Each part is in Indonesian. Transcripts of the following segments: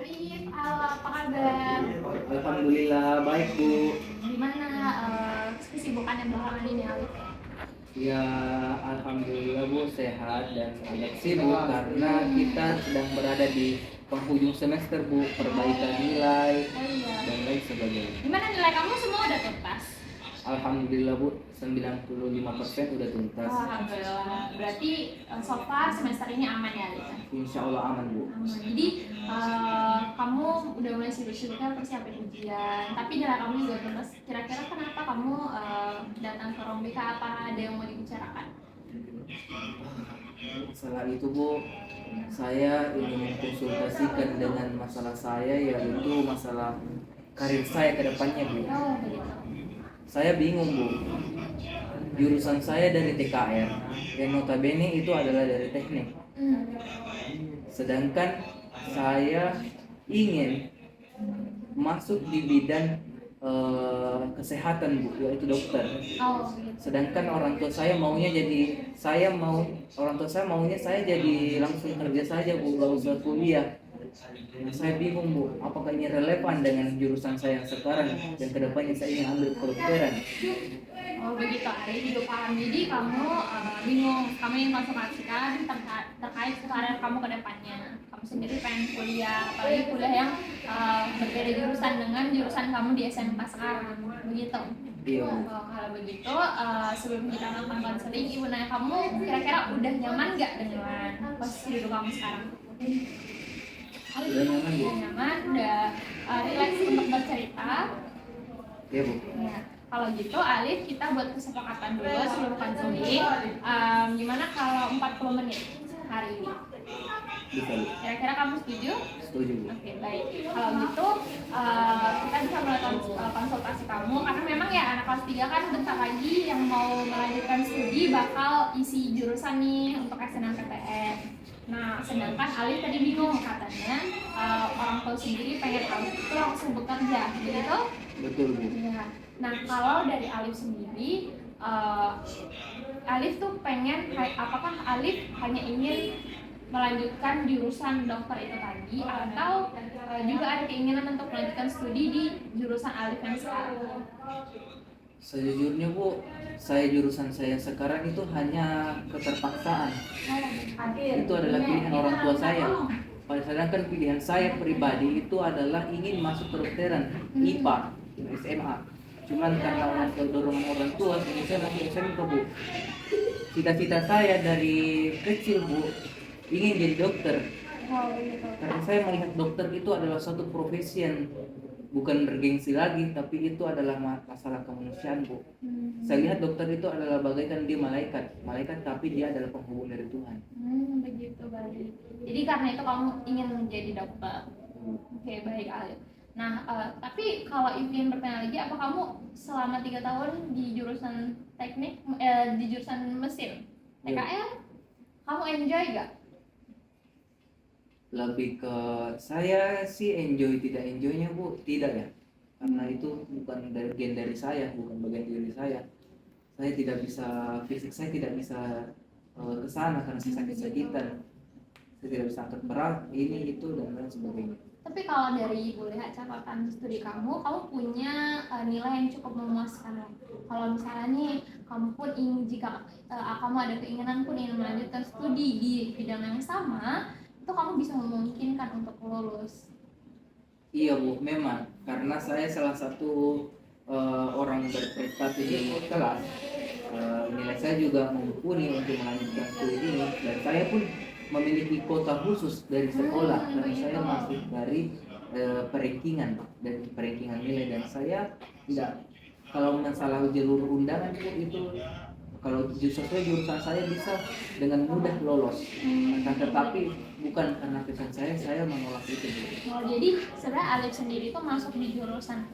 Alif, apa kabar? Alhamdulillah baik Bu. Gimana kesibukannya belakangan ini Alif? Ya Alhamdulillah Bu sehat dan agak sibuk karena kita sedang berada di penghujung semester Bu, perbaikan nilai Oh iya. dan lain sebagainya. Gimana nilai kamu semua udah tuntas? Alhamdulillah Bu 95% udah tuntas. Alhamdulillah. Berarti so far semester ini aman ya Alif? Insya Allah aman Bu. Aman. Jadi kamu udah mulai sibuk-sibuknya persiapin ujian. Tapi nilai kamu juga tuntas. Kira-kira kenapa kamu datang ke Rombika? Apa ada yang mau dibicarakan? Setelah itu Bu, saya ingin mengkonsultasikan dengan masalah saya, yaitu masalah karir saya ke depannya Bu. Oh begitu. Saya bingung Bu, jurusan saya dari TKR yang notabene itu adalah dari teknik, sedangkan saya ingin masuk di bidang kesehatan Bu, yaitu dokter. Oh begitu. Sedangkan orang tua saya maunya orang tua saya maunya saya jadi langsung kerja saja Bu, gak usah kuliah. Saya bingung Bu, apakah ini relevan dengan jurusan saya yang sekarang dan kedepannya saya ingin ambil kedokteran. Oh begitu, Ari juga paham. Jadi kamu bingung, kamu ingin konsultasikan terkait karir kamu ke depannya. Kamu sendiri pengen kuliah, apalagi kuliah yang berbeda jurusan dengan jurusan kamu di SMK sekarang, begitu. Iya. Kalau begitu, sebelum kita melakukan konseling, ibu nanya kamu kira-kira udah nyaman nggak dengan posisi duduk kamu sekarang? Udah nyaman Bu? Udah nyaman, udah relax untuk bercerita. Iya Bu. Ya. Kalau gitu, Alif, kita buat kesepakatan dulu sebelum konseling. Gimana kalau 40 menit hari ini? Bisa Bu. Kira-kira kamu setuju? Setuju Bu. Oke, baik. Kalau gitu, kita bisa mulai konsultasi kamu. Karena memang ya anak kelas 3 kan bentar lagi yang mau melanjutkan studi bakal isi jurusan nih untuk SNMPTN. Nah, sedangkan Alif tadi bingung katanya orang tua sendiri pengen Alif itu langsung bekerja, begitu? Betul Bu. Ya. Nah, kalau dari Alif sendiri, Alif tuh pengen, apakah Alif hanya ingin melanjutkan jurusan dokter itu tadi, atau juga ada keinginan untuk melanjutkan studi di jurusan Alif yang sekarang? Sejujurnya Bu, jurusan saya sekarang itu hanya keterpaksaan. Itu adalah pilihan orang tua saya. Sedangkan pilihan saya pribadi itu adalah ingin masuk kedokteran IPA, SMA. Cuman karena dorongan orang tua, saya masuk SMK Bu. Cita-cita saya dari kecil Bu, ingin jadi dokter. Karena saya melihat dokter itu adalah suatu profesi yang bukan bergengsi lagi, tapi itu adalah masalah kemanusiaan Bu. Saya lihat dokter itu adalah bagaikan dia malaikat, tapi dia adalah penghubung dari Tuhan. Begitu, baik. Jadi karena itu kamu ingin menjadi dokter. Oke, baik Alif. Nah, tapi kalau ingin bertanya lagi, apa kamu selama 3 tahun di jurusan teknik, di jurusan mesin TKR, kamu enjoy gak? Lebih ke saya sih enjoy tidak enjoynya Bu, tidak ya. Karena itu bukan bagian dari saya, bukan bagian diri saya. Saya tidak bisa, fisik saya tidak bisa ke sana karena saya sakit-sakitan. Saya tidak bisa angkat berat, ini itu dan lain sebagainya. Tapi kalau dari Ibu lihat catatan studi kamu punya nilai yang cukup memuaskan. Kalau misalnya nih, kamu pun ingin, jika kamu ada keinginan pun ingin melanjutkan studi di bidang yang sama, itu kamu bisa memungkinkan untuk lulus. Iya Bu, memang karena saya salah satu orang berprestasi di kelas. Nilai saya juga mumpuni untuk melanjutkan studi ini, dan saya pun memiliki kuota khusus dari sekolah karena saya masuk dari perankingan nilai, dan saya tidak, kalau masalah jalur undangan itu kalau sesuai jurusan saya bisa dengan mudah lolos. Tetapi bukan karena passion saya menolak itu. Jadi sebenarnya Alif sendiri tuh masuk di jurusan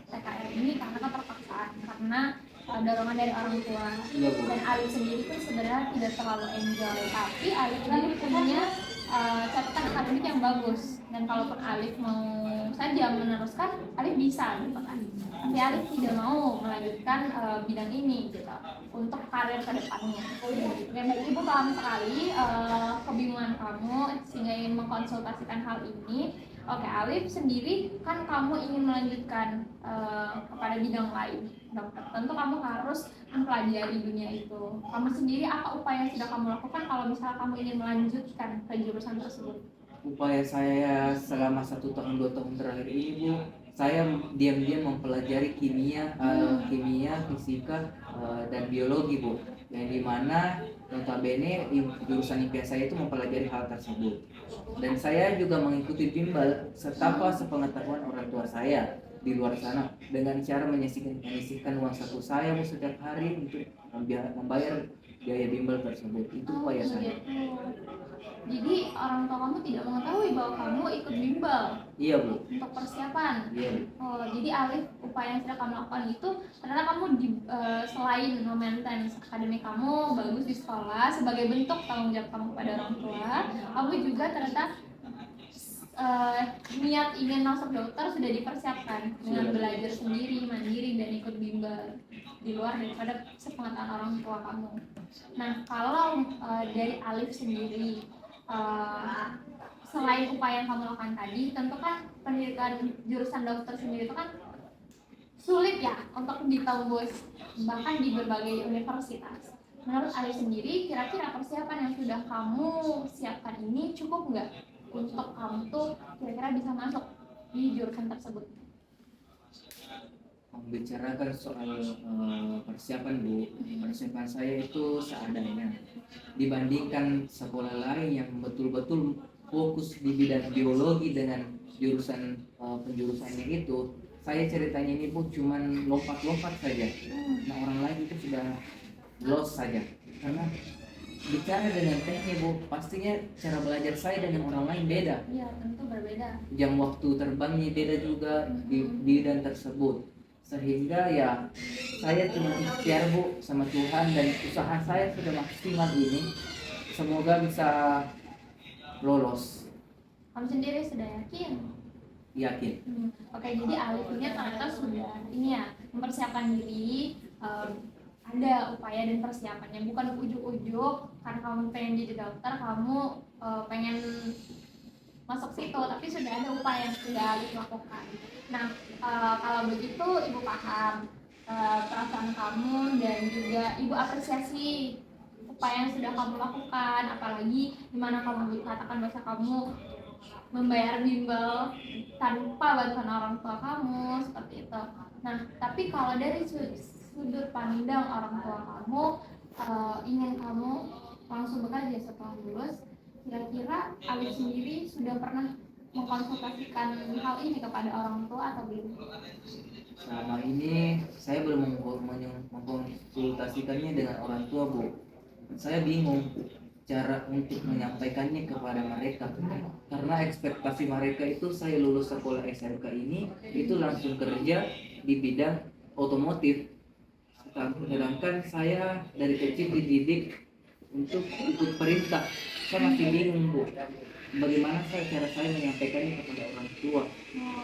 TKR ini karena keterpaksaan, karena dorongan dari orang tua. Dan Alif sendiri pun sebenarnya tidak terlalu enjoy, tapi Alif sendiri punya catatan akademik yang bagus, dan kalaupun Alif mau saja meneruskan, Alif bisa gitu kan. Tapi Alif tidak mau melanjutkan bidang ini gitu untuk karir kedepannya. Dan bagi Ibu paham sekali kebingungan kamu sehingga ingin mengkonsultasikan hal ini. Oke, Alif sendiri kan kamu ingin melanjutkan kepada bidang lain, dokter. Tentu kamu harus mempelajari dunia itu. Kamu sendiri apa upaya yang sudah kamu lakukan kalau misalnya kamu ingin melanjutkan ke jurusan tersebut? Upaya saya selama 1 tahun 2 tahun terakhir ini Bu, saya diam-diam mempelajari kimia, fisika, dan biologi Bu, yang dimana notabene jurusan IPA saya itu mempelajari hal tersebut. Dan saya juga mengikuti bimbel serta sepengetahuan orang tua saya di luar sana dengan cara menyisihkan uang saku saya Bu setiap hari untuk membayar biaya bimbel tersebut. Itu upaya saya. Jadi orang tua kamu tidak mengetahui bahwa kamu ikut bimbel? Iya Bu. Untuk persiapan? Iya. Oh, jadi Alif, upaya yang sudah kamu lakukan itu ternyata kamu selain memaintain akademik kamu bagus di sekolah sebagai bentuk tanggung jawab kamu pada orang tua, kamu juga ternyata niat ingin masuk dokter sudah dipersiapkan dengan belajar sendiri, mandiri, dan ikut bimbel di luar daripada sepengetahuan orang tua kamu. Nah, kalau dari Alif sendiri, selain upaya yang kamu lakukan tadi, tentu kan pendidikan jurusan dokter sendiri itu kan sulit ya untuk ditembus bahkan di berbagai universitas. Menurut Alif sendiri, kira-kira persiapan yang sudah kamu siapkan ini cukup nggak untuk kamu tuh kira-kira bisa masuk di jurusan tersebut? Membicarakan soal persiapan Bu, persiapan saya itu seadanya dibandingkan sekolah lain yang betul-betul fokus di bidang biologi dengan jurusan penjurusannya itu. Saya ceritanya ini Bu cuman lompat-lompat saja. Nah orang lain itu sudah lost saja karena bicara dengan teknik Bu, pastinya cara belajar saya dengan orang lain beda. Iya, tentu berbeda. Jam waktu terbangnya beda juga di bidang tersebut. Sehingga ya saya cuma ikhtiar Bu sama Tuhan dan usaha saya sudah maksimal ini. Semoga bisa lolos. Kamu sendiri sudah yakin? Yakin. Oke, jadi Alif ini ternyata sudah ini ya mempersiapkan diri. Ada upaya dan persiapannya, bukan ujuk-ujuk karena kamu pengen jadi dokter, kamu pengen masuk situ, tapi sudah ada upaya yang sudah dilakukan. Nah, kalau begitu Ibu paham perasaan kamu dan juga Ibu apresiasi upaya yang sudah kamu lakukan, apalagi dimana kamu katakan bahwa kamu membayar bimbel tanpa bantuan orang tua kamu, seperti itu. Nah, tapi kalau dari sudut pandang orang tua kamu, ingin kamu langsung bekerja setelah lulus, kira-kira Alif sendiri sudah pernah mengkonsultasikan hal ini kepada orang tua atau belum? Selama ini saya belum mengkonsultasikannya dengan orang tua Bu. Saya bingung cara untuk menyampaikannya kepada mereka karena ekspektasi mereka itu saya lulus sekolah SMK ini itu langsung kerja di bidang otomotif. Sedangkan saya dari kecil dididik untuk ikut perintah. Saya masih bingung Bu, bagaimana cara saya menyampaikannya kepada orang tua.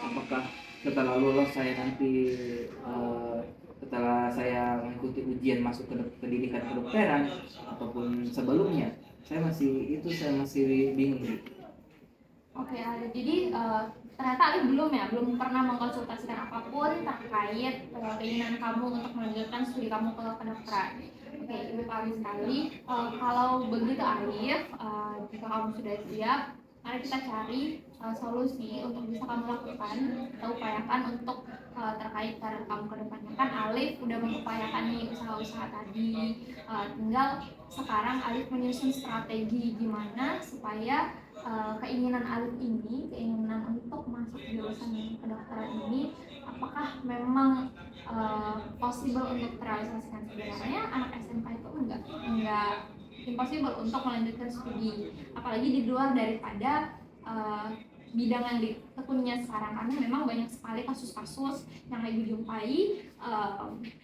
Apakah setelah lulus saya nanti setelah saya mengikuti ujian masuk ke pendidikan kedokteran ataupun sebelumnya, saya masih bingung Bu. Oke, jadi ternyata Alif belum pernah mengkonsultasikan apapun terkait keinginan kamu untuk melanjutkan studi kamu ke kedokteran. Oke, Ibu paham sekali. Kalau begitu Alif, jika kamu sudah siap, mari kita cari solusi untuk bisa kamu lakukan atau upayakan untuk terkait karir kamu ke depannya. Kan Alif udah mengupayakan nih usaha-usaha tadi, tinggal sekarang Alif menyusun strategi gimana supaya keinginan Alif ini, keinginan untuk masuk jurusan kedokteran ini, apakah memang possible untuk terrealisasikan. Sebenarnya anak SMK itu enggak impossible untuk melanjutkan studi, apalagi di luar daripada bidang yang ditekuninya sekarang, karena memang banyak sekali kasus-kasus yang Ibu jumpai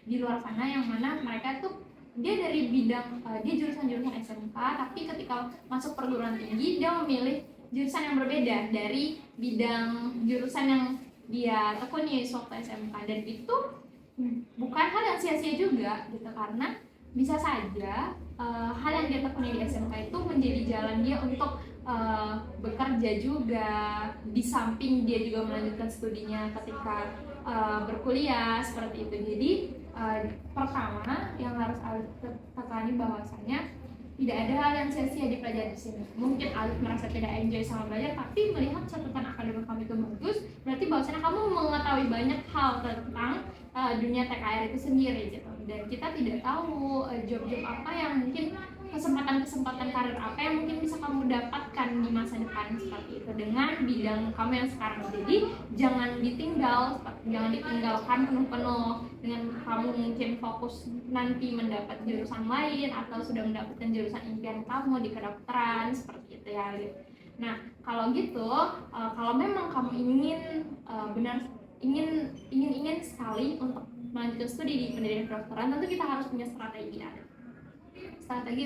di luar sana yang mana mereka tuh dia dari bidang dia jurusan SMK, tapi ketika masuk perguruan tinggi dia memilih jurusan yang berbeda dari bidang jurusan yang dia tekuni waktu SMK, dan itu bukan hal yang sia-sia juga gitu, karena bisa saja hal yang dia tekuni di SMK itu menjadi jalan dia untuk bekerja juga, di samping dia juga melanjutkan studinya ketika berkuliah seperti itu. Jadi pertama yang harus Alif tekani bahwasanya tidak ada hal yang sia-sia dipelajari di sini. Mungkin Alif merasa tidak enjoy sama belajar, tapi melihat catatan akademik kamu itu bagus, berarti bahwasanya kamu mengetahui banyak hal tentang dunia TKR itu sendiri gitu. Dan kita tidak tahu job-job apa yang mungkin, kesempatan-kesempatan karir apa yang mungkin bisa kamu dapatkan di masa depan seperti itu dengan bidang kamu yang sekarang. Jadi jangan ditinggalkan penuh-penuh dengan kamu mungkin fokus nanti mendapat jurusan lain atau sudah mendapatkan jurusan impian kamu di kedokteran seperti itu ya, Alif. Nah kalau gitu, kalau memang kamu ingin sekali untuk melanjutkan studi di pendidikan kedokteran, tentu kita harus punya strategi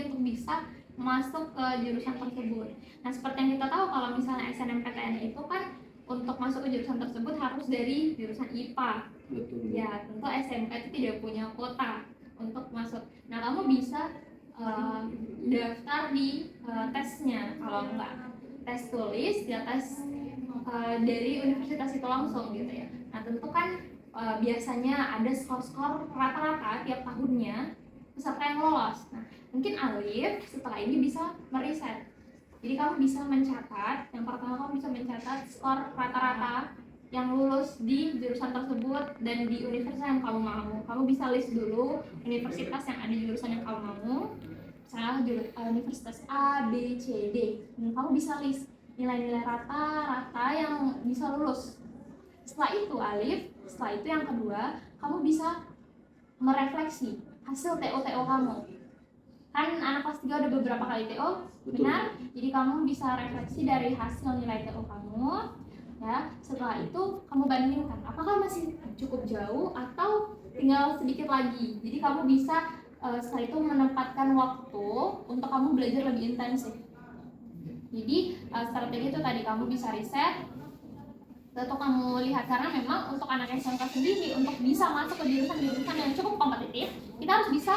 untuk bisa masuk ke jurusan tersebut. Nah seperti yang kita tahu, kalau misalnya SNMPTN itu kan untuk masuk ke jurusan tersebut harus dari jurusan IPA. Betul. Ya tentu SMK itu tidak punya kuota untuk masuk. Nah kamu bisa daftar di tesnya, kalau enggak tes tulis ya tes dari universitas itu langsung gitu ya. Nah tentu kan biasanya ada skor-skor rata-rata tiap tahunnya peserta yang lolos. Nah mungkin Alif setelah ini bisa meriset. Jadi kamu bisa mencatat, yang pertama kamu bisa mencatat skor rata-rata yang lulus di jurusan tersebut dan di universitas yang kamu mau. Kamu bisa list dulu universitas yang ada jurusan yang kamu mau. Misalnya universitas A, B, C, D. Dan kamu bisa list nilai-nilai rata-rata yang bisa lulus. Setelah itu Alif, setelah itu yang kedua, kamu bisa merefleksi hasil TO kamu. Kan anak kelas 3 udah beberapa kali TO, benar? Jadi kamu bisa refleksi dari hasil nilai TO kamu. Ya, setelah itu kamu bandingkan apakah masih cukup jauh atau tinggal sedikit lagi. Jadi kamu bisa setelah itu menempatkan waktu untuk kamu belajar lebih intensif. Jadi strategi itu tadi kamu bisa riset atau kamu lihat, karena memang untuk anak SMK sendiri untuk bisa masuk ke jurusan-jurusan yang cukup kompetitif, kita harus bisa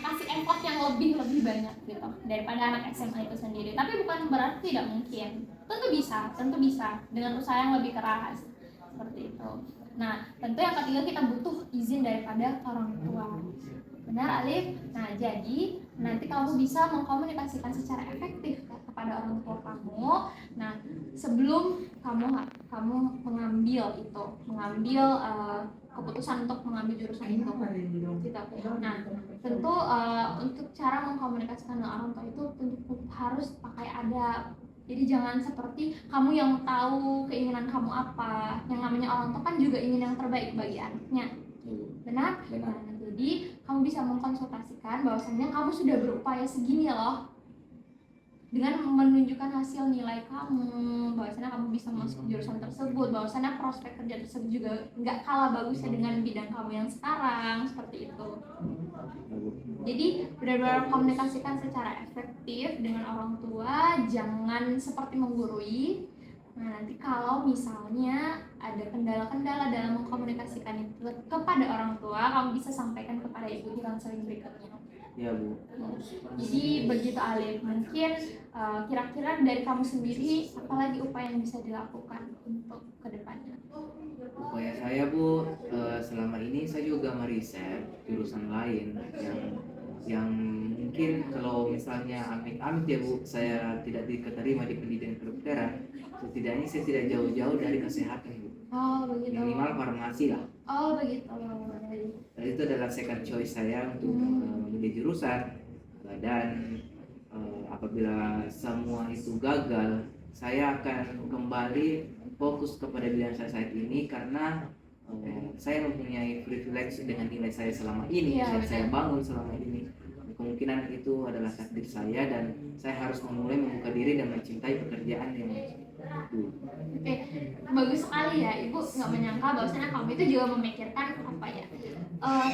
kasih effort yang lebih banyak gitu daripada anak SMA itu sendiri. Tapi bukan berarti tidak mungkin. Tentu bisa dengan usaha yang lebih keras seperti itu. Nah, tentu yang ketiga kita butuh izin daripada orang tua. Benar, Alif? Nah, jadi nanti kamu bisa mengkomunikasikan secara efektif kepada orang tua kamu. Nah, sebelum kamu mengambil keputusan untuk mengambil jurusan itu gitu. Nah tentu untuk cara mengkomunikasikan dengan orang tua itu tentu harus pakai adab. Jadi jangan seperti kamu yang tahu keinginan kamu apa. Yang namanya orang tua kan juga ingin yang terbaik bagi anaknya. Benar? Nah, jadi kamu bisa mengkonsultasikan bahwasannya kamu sudah berupaya segini loh, dengan menunjukkan hasil nilai kamu, bahwasanya kamu bisa masuk jurusan tersebut, bahwasanya prospek kerja tersebut juga nggak kalah bagusnya dengan bidang kamu yang sekarang, seperti itu. Jadi benar-benar komunikasikan secara efektif dengan orang tua, jangan seperti menggurui. Nah nanti kalau misalnya ada kendala-kendala dalam mengkomunikasikan itu kepada orang tua, kamu bisa sampaikan kepada ibu di konseling berikutnya. Ya Bu. Jadi begitu Alif, mungkin kira-kira dari kamu sendiri apalagi upaya yang bisa dilakukan untuk kedepannya? Upaya saya Bu, selama ini saya juga meriset jurusan lain yang mungkin kalau misalnya amit-amit ya Bu, saya tidak diterima di pendidikan kedokteran, setidaknya saya tidak jauh-jauh dari kesehatan Bu. Oh begitu. Minimal farmasi lah. Oh begitu. Dan itu adalah second choice saya untuk memilih jurusan, dan apabila semua itu gagal, saya akan kembali fokus kepada bidang saya saat ini karena saya mempunyai privilege dengan nilai saya selama ini, yang saya bangun selama ini. Kemungkinan itu adalah takdir saya dan saya harus memulai membuka diri dan mencintai pekerjaan yang Oke, bagus sekali ya. Ibu nggak menyangka bahwasanya kamu itu juga memikirkan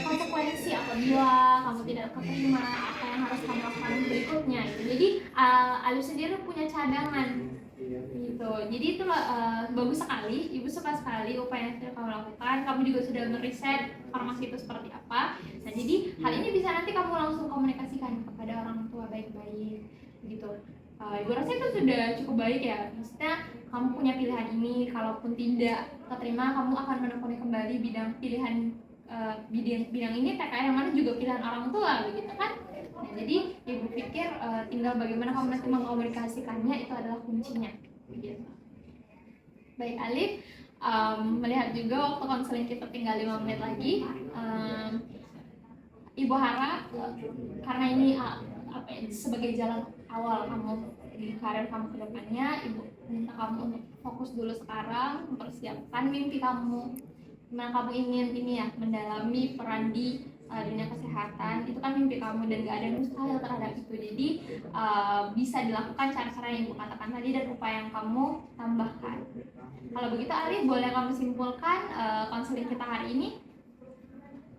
konsekuensi apabila kamu tidak keterima, apa yang harus kamu lakukan berikutnya gitu. Jadi Alif sendiri punya cadangan gitu. gitu. Jadi itu bagus sekali, ibu suka sekali upaya yang sudah kamu lakukan. Kamu juga sudah meriset farmasi itu seperti apa. Nah jadi hal ini bisa nanti kamu langsung komunikasikan kepada orang tua baik-baik gitu. Ibu rasa itu sudah cukup baik ya. Maksudnya kamu punya pilihan ini, kalaupun tidak keterima kamu akan menekuni kembali bidang ini TKR yang mana juga pilihan orang tua begitu kan. Nah, jadi ibu pikir tinggal bagaimana kamu nanti mengkomunikasikannya itu adalah kuncinya begitu. Baik Alif, melihat juga waktu konseling kita tinggal 5 menit lagi, ibu harap karena ini sebagai jalan awal kamu di karir kamu ke depannya, ibu minta kamu untuk fokus dulu sekarang mempersiapkan mimpi kamu. Dimana kamu ingin mendalami peran di dunia kesehatan, itu kan mimpi kamu dan gak ada yang mustahil terhadap itu. Jadi bisa dilakukan cara-cara yang ibu katakan tadi dan upaya yang kamu tambahkan. Kalau begitu Alif, boleh kamu simpulkan konseling kita hari ini?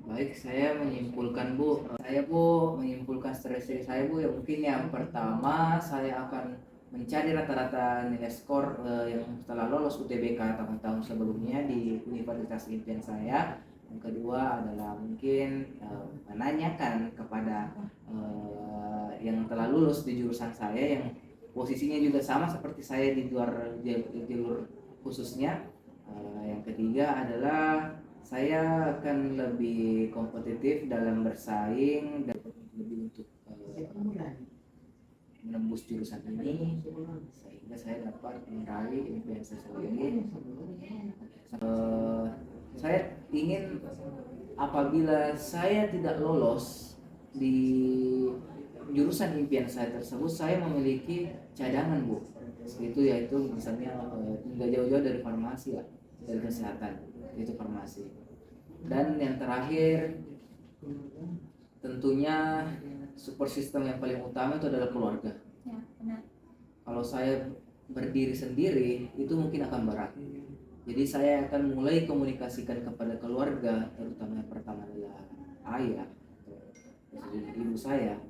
Baik, saya menyimpulkan menyimpulkan strategi saya Bu. Ya mungkin yang pertama saya akan mencari rata-rata nilai skor yang setelah lolos UTBK tahun-tahun sebelumnya di universitas impian saya. Yang kedua adalah mungkin menanyakan kepada yang telah lulus di jurusan saya yang posisinya juga sama seperti saya di luar jalur khususnya. Yang ketiga adalah saya akan lebih kompetitif dalam bersaing dan lebih untuk menembus jurusan ini sehingga saya dapat meraih impian saya sendiri. Saya ingin apabila saya tidak lolos di jurusan impian saya tersebut, saya memiliki cadangan Bu. Itu yaitu misalnya nggak jauh-jauh dari farmasi lah, dari kesehatan, itu farmasi. Dan yang terakhir tentunya support system yang paling utama itu adalah keluarga. Ya, benar. Kalau saya berdiri sendiri itu mungkin akan berat. Jadi saya akan mulai komunikasikan kepada keluarga, terutama yang pertama adalah ayah, ibu saya.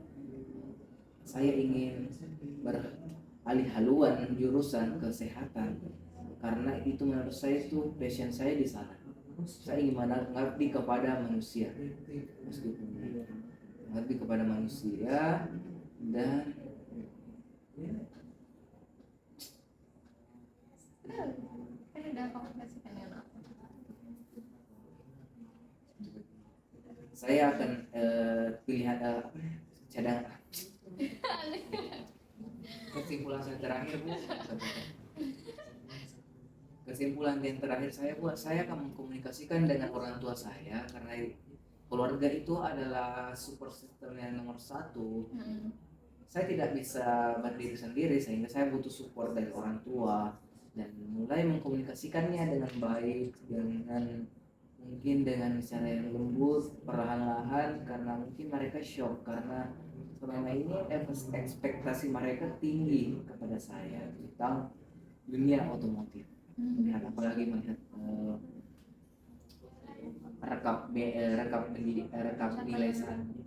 Saya ingin beralih haluan jurusan kesehatan karena itu menurut saya itu passion saya di sana. Saya ingin mengabdi kepada manusia, mengabdi kepada manusia dan saya akan pilihan cadangan. Kesimpulan saya terakhir Bu. Kesimpulan yang terakhir saya akan mengkomunikasikan dengan orang tua saya karena keluarga itu adalah support system yang nomor 1. Saya tidak bisa berdiri sendiri sehingga saya butuh support dari orang tua dan mulai mengkomunikasikannya dengan baik, dengan cara yang lembut, perlahan-lahan, karena mungkin mereka shock karena selama ini ekspektasi mereka tinggi kepada saya tentang dunia otomotif. Apalagi melihat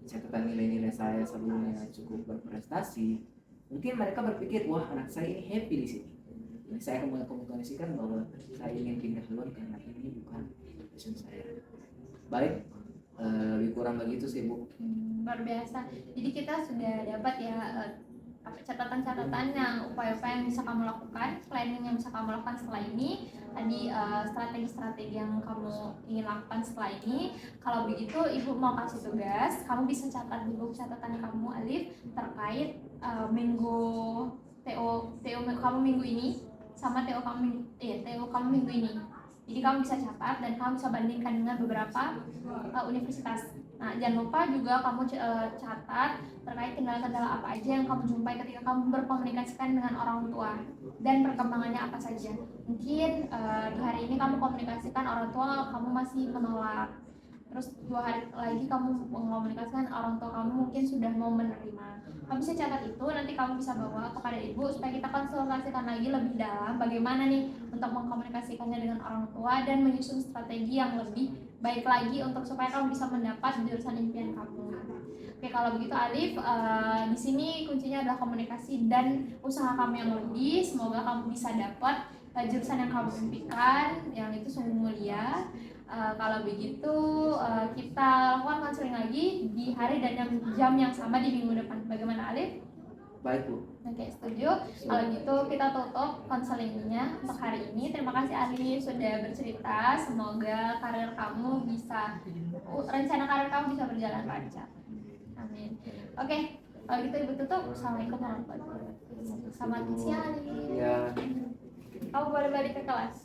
catatan nilai-nilai saya sebelumnya cukup berprestasi, mungkin mereka berpikir wah anak saya ini happy di sini. Saya akan mengkomunikasikan bahwa saya ingin pindah keluar karena ini bukan passion saya. Baik, lebih kurang begitu sih Bu. Luar biasa. Jadi kita sudah dapat ya catatan-catatan yang upaya-upaya yang bisa kamu lakukan, planning yang bisa kamu lakukan setelah ini, tadi strategi-strategi yang kamu ingin lakukan setelah ini. Kalau begitu ibu mau kasih tugas, kamu bisa catat di buku catatan kamu Alif terkait minggu TO kamu minggu ini sama TO kamu minggu ini. Jadi kamu bisa catat dan kamu bisa bandingkan dengan beberapa universitas. Nah, jangan lupa juga kamu catat terkait kendala-kendala apa aja yang kamu jumpai ketika kamu berkomunikasikan dengan orang tua dan perkembangannya apa saja. Mungkin di hari ini kamu komunikasikan orang tua kamu masih menolak, terus 2 hari lagi kamu mengkomunikasikan orang tua kamu mungkin sudah mau menerima. Kamu bisa catat itu, nanti kamu bisa bawa kepada ibu supaya kita konsultasikan lagi lebih dalam bagaimana nih untuk mengkomunikasikannya dengan orang tua dan menyusun strategi yang lebih baik lagi untuk supaya kamu bisa mendapat jurusan impian kamu. Oke, kalau begitu Alif, di sini kuncinya adalah komunikasi dan usaha kamu yang lebih. Semoga kamu bisa dapat jurusan yang kamu impikan, yang itu sungguh mulia. Kalau begitu kita lakukan konseling lagi di hari dan jam yang sama di minggu depan. Bagaimana Alif? Baik Bu. Oke, setuju. Kalau gitu kita tutup konselingnya untuk hari ini. Terima kasih Alif sudah bercerita. Semoga karir kamu bisa, rencana karir kamu bisa berjalan lancar. Amin. Oke, kalau gitu ibu tutup. Assalamualaikum warahmatullahi wabarakatuh. Selamat siang Alif. Ya. Kamu boleh balik ke kelas.